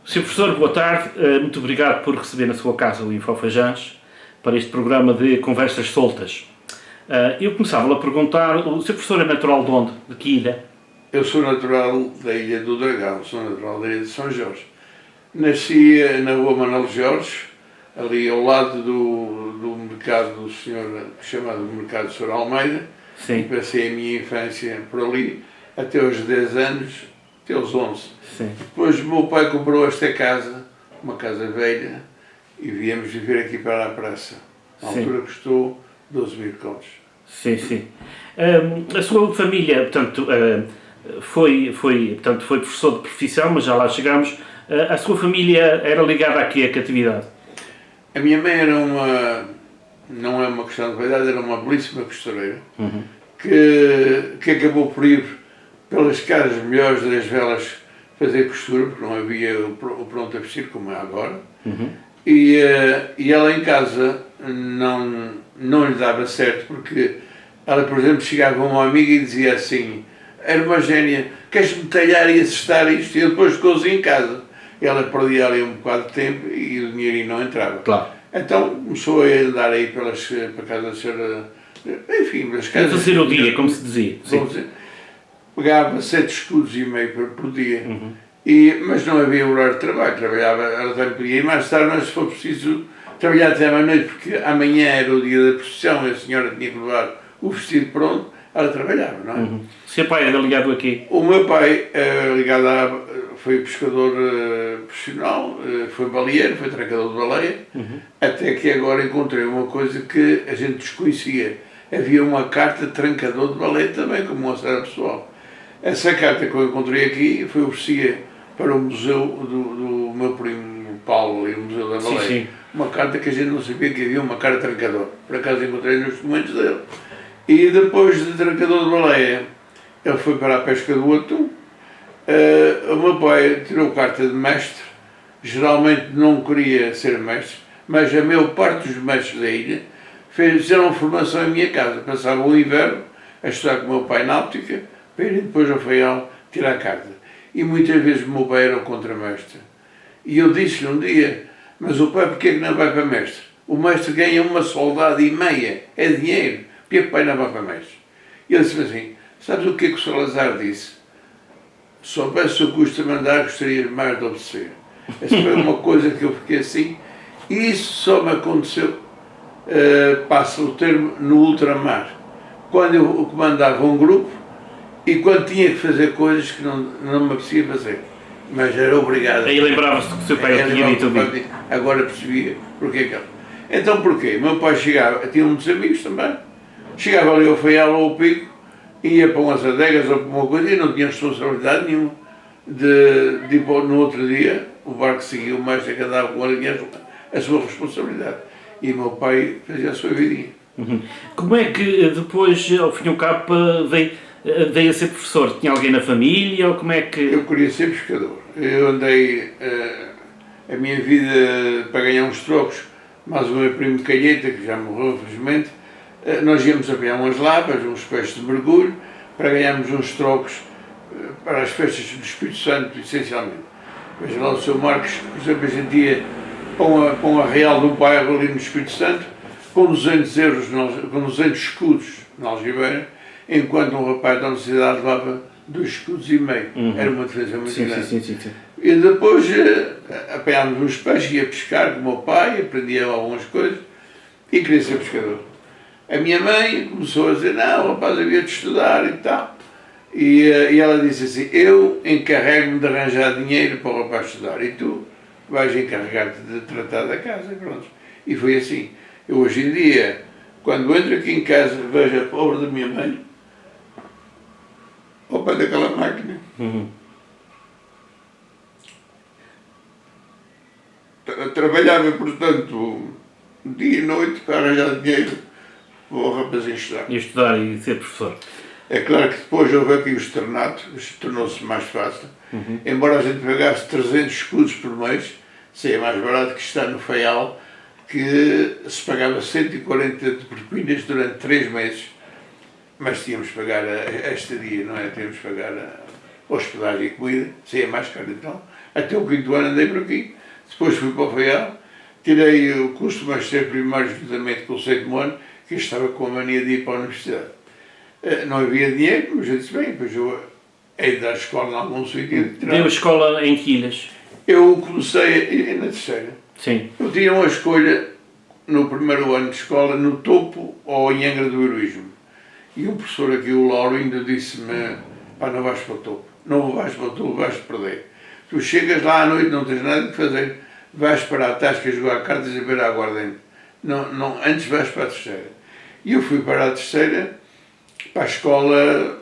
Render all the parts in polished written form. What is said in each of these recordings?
Sr. Professor, boa tarde. Muito obrigado por receber na sua casa o Infofajans para este programa de conversas soltas. Eu começava a perguntar, o Sr. Professor é natural de onde? De que ilha? Eu sou natural da Ilha do Dragão, sou natural da Ilha de São Jorge. Nasci na rua Manuel Jorge, ali ao lado do mercado do senhor, chamado Mercado do Sr. Almeida. Sim. E passei a minha infância por ali, até aos 10 anos, até aos 11. Sim. Depois o meu pai comprou esta casa, uma casa velha, e viemos viver aqui para a praça. Na Sim. altura custou 12 mil contos. Sim, sim. A sua família, portanto, foi professor de profissão, mas já lá chegamos. A sua família era ligada aqui à catividade? A minha mãe era não é uma questão de vaidade, era uma belíssima costureira, que acabou por ir pelas casas melhores das velas fazer costura, porque não havia o pronto a vestir como é agora. E ela em casa não lhe dava certo, porque ela, por exemplo, chegava a uma amiga e dizia assim: era uma gênia, queres-me talhar e assestar isto? E depois ficou-se em casa. Ela perdia ali um bocado de tempo e o dinheirinho não entrava. Claro. Então começou a andar aí para casa da senhora, enfim, pelas A casas. fazer o dia, como se dizia. Sim. Pegava 7 escudos e meio por dia. Mas não havia horário de trabalho, trabalhava, ela também podia ir mais tarde, mas se for preciso trabalhar até à noite, porque amanhã era o dia da procissão e a senhora tinha que levar o vestido pronto, ela trabalhava, não é? O seu pai era ligado aqui? O meu pai foi pescador profissional, foi baleeiro, foi trancador de baleia, até que agora encontrei uma coisa que a gente desconhecia. Havia uma carta de trancador de baleia também, como uma série pessoal. Essa carta que eu encontrei aqui foi oferecida para o museu do meu primo Paulo, ali, o Museu da Baleia. Sim, sim. Uma carta que a gente não sabia que havia uma carta de trancador. Por acaso encontrei nos documentos dele. E depois de trancador de baleia, ele foi para a pesca do atum. O meu pai tirou carta de mestre. Geralmente não queria ser mestre, mas a maior parte dos mestres da ilha fizeram formação em minha casa. Passavam o inverno a estudar com o meu pai na óptica, para ir depois ao Faial tirar carta. E muitas vezes o meu pai era o contramestre. E eu disse-lhe um dia: mas o pai porquê que não vai para mestre? O mestre ganha uma soldada e meia, é dinheiro, porquê que o pai não vai para mestre? E ele disse assim: sabes o que é que o Salazar disse? Se soubesse o custo de mandar, gostarias mais de obedecer. Essa foi uma coisa que eu fiquei assim, e isso só me aconteceu, passa o termo, no ultramar. Quando eu comandava um grupo e quando tinha que fazer coisas que não me apetecia fazer, mas era obrigado. Aí lembrava-se que o seu pai tinha dito o bico. Agora percebia porque que. Então porquê? Meu pai chegava, tinha muitos amigos também, chegava ali ao Faial ou ao Pico, ia para umas adegas ou para uma coisa e não tinha responsabilidade nenhuma de ir no outro dia, o barco seguia o mestre que andava com a sua responsabilidade. E o meu pai fazia a sua vidinha. Como é que depois, ao fim e ao cabo, veio a ser professor? Tinha alguém na família ou como é que... Eu queria ser pescador. Eu andei a minha vida para ganhar uns trocos, mais o meu primo de Calheta, que já morreu, infelizmente. Nós íamos apanhar umas lapas, uns peixes de mergulho, para ganharmos uns trocos para as festas do Espírito Santo, essencialmente. Veja lá o Sr. Marcos, por exemplo, a gente ia para um arraial do bairro ali no Espírito Santo, com 200 euros, com 200 escudos na algibeira, enquanto um rapaz da universidade levava 2 escudos e meio. Era uma diferença muito grande. Sim. E depois apanhámos uns peixes, ia pescar com o meu pai, aprendia algumas coisas e queria ser pescador. A minha mãe começou a dizer: não, rapaz, havia de estudar e tal. E ela disse assim: eu encarrego-me de arranjar dinheiro para o rapaz estudar e tu vais encarregar-te de tratar da casa. Pronto. E foi assim. Eu hoje em dia, quando entro aqui em casa, vejo a pobre da minha mãe ao pé daquela máquina. Trabalhava, portanto, dia e noite para arranjar dinheiro para o rapazinho estudar. E estudar e ser professor. É claro que depois houve aqui o externato, tornou-se mais fácil. Embora a gente pagasse 300 escudos por mês, seria mais barato que estar no Faial, que se pagava 140 de propinas durante 3 meses. Mas tínhamos que pagar a estadia, não é? Tínhamos que pagar a hospedagem e comida, seria mais caro então. até o 5º ano andei por aqui. Depois fui para o Faial, tirei o curso de Magister Primário juntamente com o 7º ano, que eu estava com a mania de ir para a universidade. Não havia dinheiro, mas eu disse, bem, pois eu hei de dar escola em algum sítio. Deu escola em que ilhas? Eu comecei na terceira. Sim. Eu tinha uma escolha no primeiro ano de escola, no Topo ou em Angra do Heroísmo. E um professor aqui, o Lauro, ainda disse-me, pá, não vais para o Topo, não vais para o Topo, vais perder. Tu chegas lá à noite, não tens nada de fazer, vais para a tasca a jogar cartas e beber água ardente. Não, antes vais para a terceira. E eu fui para a terceira, para a escola,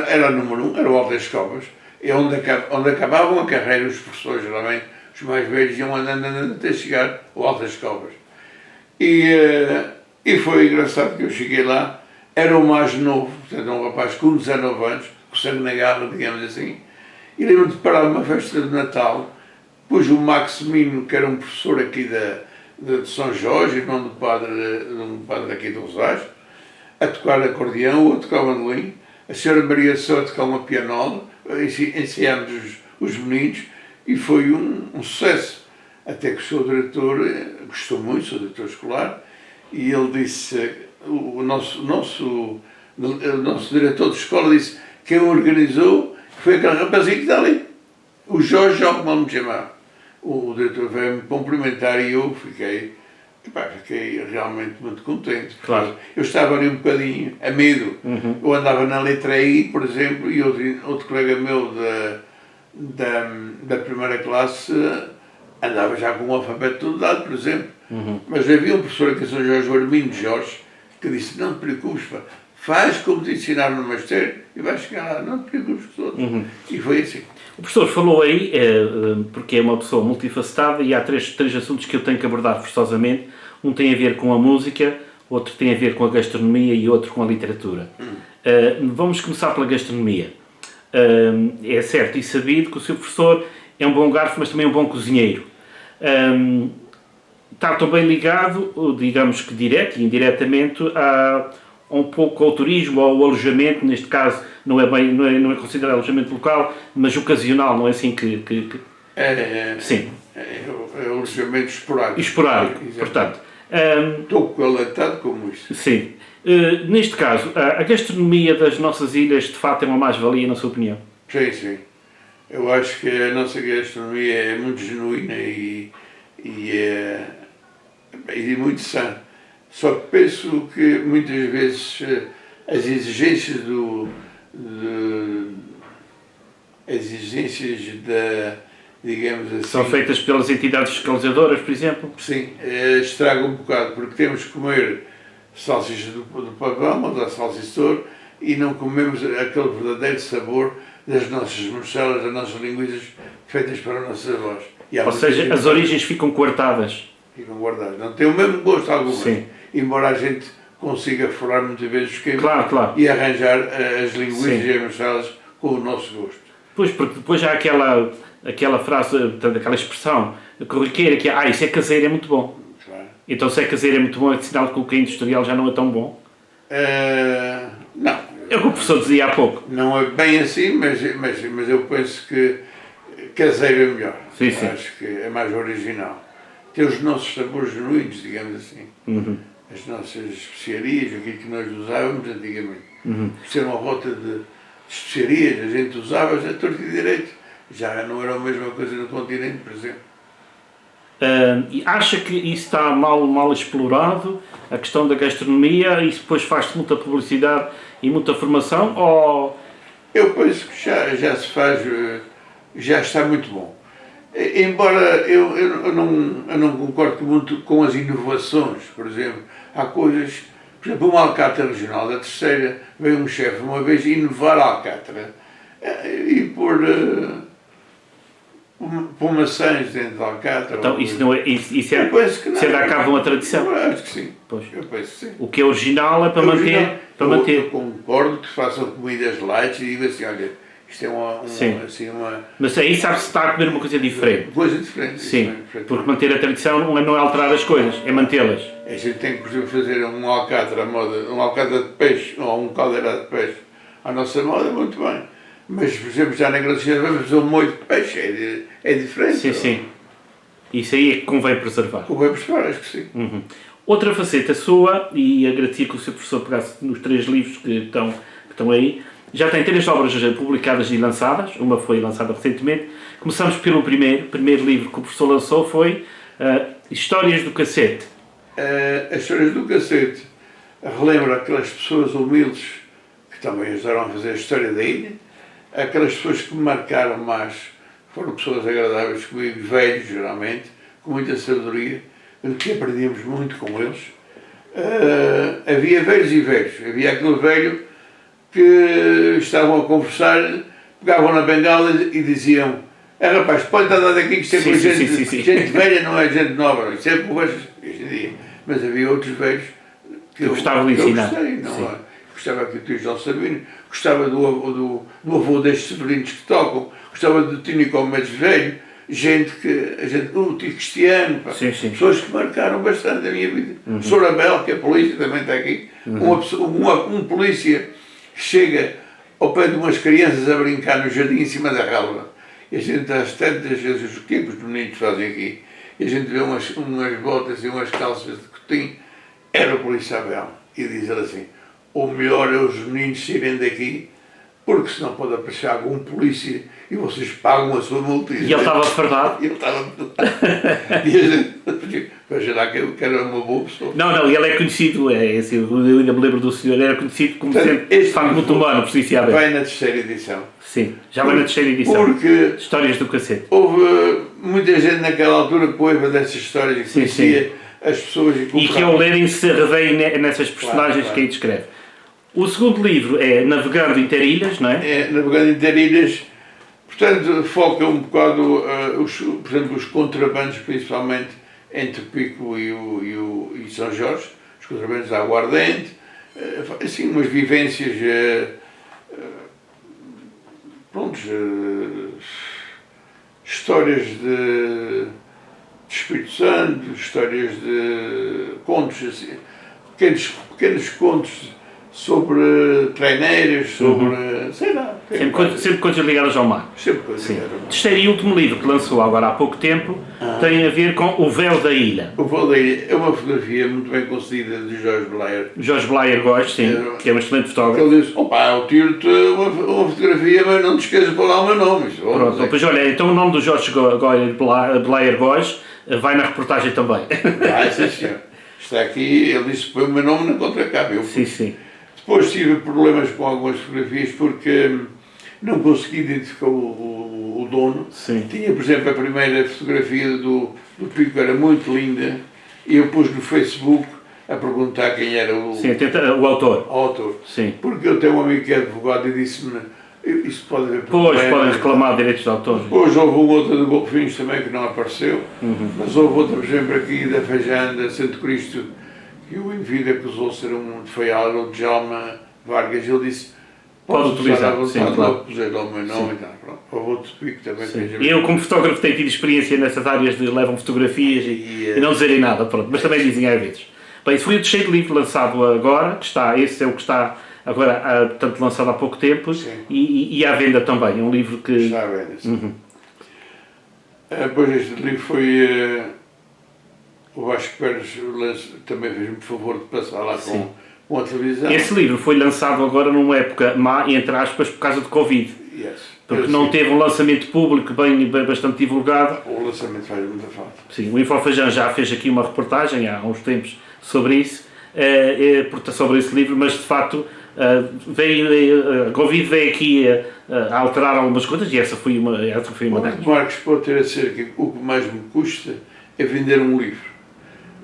era a número 1, era o Alto das Covas, é onde acabavam a carreira os professores, geralmente, os mais velhos iam andando até chegar ao Alto das Covas. E foi engraçado que eu cheguei lá, era o mais novo, portanto um rapaz com 19 anos, com sangue na garra, digamos assim, e lembro-me de parar uma festa de Natal, pus o Maximino, que era um professor aqui de São Jorge, irmão de um padre aqui de Rosais, a tocar acordeão, ou a tocar bandolim, a senhora Maria só a tocar uma pianola, ensaiámos os meninos, e foi um sucesso. Até que o seu diretor gostou muito, o seu diretor escolar, e ele disse, o nosso diretor de escola disse, quem organizou foi aquele rapazinho que está ali, o Jorge, como ele me chamava. O diretor veio me cumprimentar e eu fiquei realmente muito contente. Claro. Eu estava ali um bocadinho a medo. Eu andava na letra I, por exemplo, e outro colega meu da primeira classe andava já com o alfabeto todo dado, por exemplo. Mas havia um professor aqui em São Jorge, o Armindo Jorge, que disse, não te preocupes, pá, faz como te ensinaram no magistério e vais chegar lá, não te preocupes com os outros. E foi assim. O professor falou aí, porque é uma pessoa multifacetada, e há três assuntos que eu tenho que abordar forçosamente. Um tem a ver com a música, outro tem a ver com a gastronomia e outro com a literatura. Vamos começar pela gastronomia. É certo e sabido que o seu professor é um bom garfo, mas também um bom cozinheiro. Está também ligado, digamos que direto e indiretamente, um pouco ao turismo, ao alojamento, neste caso não é considerado alojamento local, mas ocasional, não é assim que... Sim. É alojamento esporádico. Esporádico, portanto. Estou coletado como isso. Sim. Neste caso, a gastronomia das nossas ilhas, de facto, é uma mais-valia, na sua opinião? Sim, sim. Eu acho que a nossa gastronomia é muito genuína e muito sã. Só que penso que muitas vezes as exigências digamos assim... São feitas pelas entidades fiscalizadoras, por exemplo? Sim, estraga um bocado, porque temos que comer salsichas do pavão ou da salsichor e não comemos aquele verdadeiro sabor das nossas morcelas, das nossas linguiças feitas para as nossas avós. Ou seja, as origens ficam coartadas. Ficam guardadas. Não tem o mesmo gosto algumas. Sim. Embora a gente consiga furar muitas vezes os queimos Claro. e arranjar as linguiças Sim. e as morcelas com o nosso gosto. Pois, porque depois há aquela frase, portanto, aquela expressão corriqueira que é, isso é caseiro, é muito bom. Claro. Então se é caseiro é muito bom, é sinal que o que é industrial já não é tão bom? Não. É o que o professor dizia há pouco. Não é bem assim, mas eu penso que caseiro é melhor. Sim. Acho que é mais original. Tem os nossos sabores genuínos, digamos assim. As nossas especiarias, aquilo que nós usávamos antigamente. Ser uma rota de especiarias, a gente usava a torta e direito. Já não era a mesma coisa no continente, por exemplo. E acha que isso está mal explorado, a questão da gastronomia, e depois faz-se muita publicidade e muita formação, ou... Eu penso que já se faz, já está muito bom. Embora eu não concordo muito com as inovações, por exemplo, há coisas, por exemplo, uma alcatra regional da terceira, veio um chefe uma vez inovar a alcatra e pôr maçãs dentro da alcatra. Então isso não é, isso é, eu penso que não. Isso é dar cabo de uma tradição. Eu acho que sim. Pois. Eu penso que sim. O que é original é para manter. Eu concordo que façam comidas light e digo assim, olha, isto é uma... Mas aí sabe-se que está a comer uma coisa diferente. Coisa diferente. Sim, porque manter a tradição não é alterar as coisas, é mantê-las. A gente tem que, por exemplo, fazer um alcatra à moda, um alcatra de peixe ou um caldeirado de peixe à nossa moda, muito bem. Mas, por exemplo, já na Grande vamos fazer um molho de peixe, é diferente. Sim, sim. Isso aí é que convém preservar. Convém preservar, acho que sim. Uhum. Outra faceta sua, e agradecia que o Sr. Professor pegasse nos 3 livros que estão aí, já tem 3 obras publicadas e lançadas, uma foi lançada recentemente. Começamos pelo primeiro livro que o professor lançou foi Histórias do Cacete. As Histórias do Cacete relembra aquelas pessoas humildes que também ajudaram a fazer a história da ilha, aquelas pessoas que me marcaram mais, foram pessoas agradáveis comigo, velhos geralmente, com muita sabedoria, que aprendíamos muito com eles. Havia velhos e velhos. Havia aquele velho que estavam a conversar, pegavam na bengala e diziam: rapaz, pode andar daqui que isto é com gente velha, não é gente nova, isto é conversas hoje em dia. Mas havia outros velhos que eu gostava de ensinar. Gostava aqui do tio João Sabino, gostava do avô destes Severinos que tocam, gostava do Tino Comedes velho, o tio Cristiano, pessoas que marcaram bastante a minha vida. O Sr. Abel, que é polícia, também está aqui. Um polícia que chega ao pé de umas crianças a brincar no jardim em cima da relva. E a gente às tantas vezes, o que os meninos fazem aqui? E a gente vê umas botas e umas calças de cotim. Era o polícia Abel. E diz ele assim: o melhor é os meninos saírem daqui, porque senão pode aparecer algum polícia e vocês pagam a sua multa. E ele estava fardado? Ele estava. E a gente, veja lá que era uma boa pessoa. Não, ele é conhecido, assim, eu ainda me lembro do senhor, era conhecido como sendo de facto muito humano, polícia Abel. Vai na 3ª edição. Sim, já vai na 3ª edição. Porque Histórias do Cacete. Houve muita gente naquela altura que ouve dessas histórias e conhecia as pessoas e que ao lerem se revêem nessas personagens que aí descreve. O segundo livro é Navegando Interilhas, não é? É Navegando Interilhas, portanto foca um bocado, por exemplo, os contrabandos, principalmente entre Pico e São Jorge, os contrabandos da Aguardente, assim umas vivências, histórias de Espírito Santo, histórias de contos, assim, pequenos contos sobre treineiros, sobre, sei lá. Sempre coisas ligadas ao mar. Sempre coisas ligadas ao mar. Terceiro e último livro que lançou agora há pouco tempo tem a ver com O Véu da Ilha. O Véu da Ilha é uma fotografia muito bem concebida de Jorge Blair. Jorge Blair Góes, sim, que é um excelente fotógrafo. Ele diz: opa, eu tiro-te uma fotografia, mas não te esqueças de pôr lá o meu nome. Pronto, pois olha, então o nome do Jorge Blair Góes vai na reportagem também. Sim, senhor. Está aqui, ele disse: põe o meu nome na contracapa. Sim. Depois tive problemas com algumas fotografias porque não consegui identificar o dono. Sim. Tinha, por exemplo, a primeira fotografia do Pico, era muito linda, e eu pus no Facebook a perguntar quem era o autor. Sim. Porque eu tenho um amigo que é advogado e disse-me: isso pode haver problemas. Pois, podem reclamar direitos de autor. Depois houve um outro de Golfinhos também que não apareceu, mas houve outro, por exemplo, aqui da Fajanda, Santo Cristo, que o indivíduo acusou de ser um defeiado, o Djalma Vargas. Ele disse: pode utilizar, claro. Pusei lá o meu nome e tal. Pronto. Houve outro Pico também. Eu, como fotógrafo, tenho tido experiência nessas áreas de levam fotografias e não dizerem nada, pronto, mas também dizem às vezes. Bem, esse foi o terceiro livro lançado agora, esse é o que está agora, portanto, lançado há pouco tempo, e à venda também. É um livro que... Está à venda, sim. Depois este livro foi... o Vasco Pérez também fez-me o favor de passar lá com a televisão. Esse livro foi lançado agora numa época má, entre aspas, por causa de Covid. Porque não teve um lançamento público bem bastante divulgado. O lançamento faz muita falta. Sim, o Infofajã já fez aqui uma reportagem há uns tempos sobre isso, sobre esse livro, mas de facto a Covid veio aqui a alterar algumas coisas e essa foi uma delas. Marcos, pode ter a ser que o que mais me custa é vender um livro.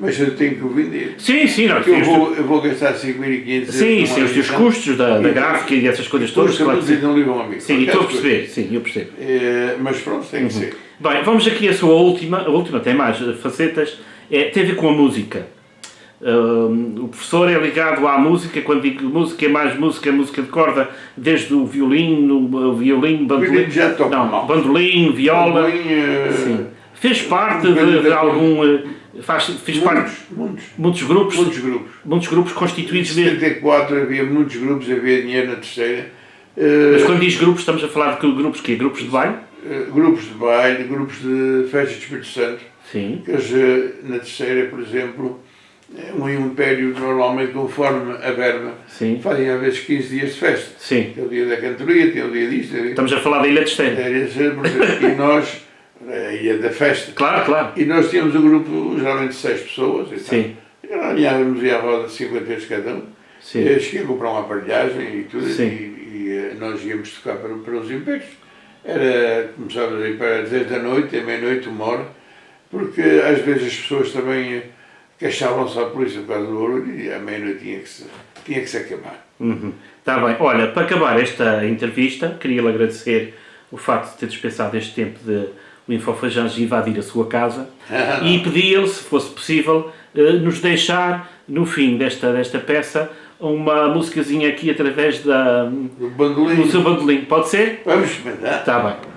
Mas eu tenho que o vender. Sim, porque eu vou gastar 5.500 euros. Sim, os teus custos da gráfica e essas coisas todas. Claro. Um livro a um amigo. Sim, estou a perceber. Sim, eu percebo. Mas pronto, tem que ser. Bem, vamos aqui a sua última. A última tem mais facetas. Tem a ver com a música. O professor é ligado à música. Quando digo música, é mais música de corda, desde o violino, bandolim. Já toca mal. Bandolim, viola. Sim. Fez parte de algum... Fiz parte de muitos grupos constituídos. Em 74 havia muitos grupos, havia dinheiro na terceira, Mas quando diz grupos, estamos a falar de que grupos que é? Grupos de baile? Grupos de baile, grupos de festa de Espírito Santo. Sim. Eles, na terceira, por exemplo, um império normalmente conforme a verba, Sim. fazem às vezes 15 dias de festa. Sim. Tem o dia da cantoria, tem o dia disto. Estamos a falar da Ilha de Esteira. E nós, a ilha da festa. Claro, claro. E nós tínhamos um grupo geralmente de 6 pessoas. E Sim. alinhávamos à roda de 50 vezes cada um. Sim. Eu cheguei a comprar uma aparelhagem e tudo. Sim. E nós íamos tocar para os impérios. Começávamos a ir para 10 da noite, à meia-noite, 1 hora. Porque às vezes as pessoas também queixavam-se à polícia por causa do barulho e à meia-noite tinha que se acabar. Está bem. Olha, para acabar esta entrevista, queria-lhe agradecer o facto de ter dispensado este tempo de o Infofajange invadir a sua casa e pedia-lhe, se fosse possível, nos deixar, no fim desta peça, uma musicazinha aqui através Do bandolim. do seu bandolim. Pode ser? Vamos experimentar. Está bem.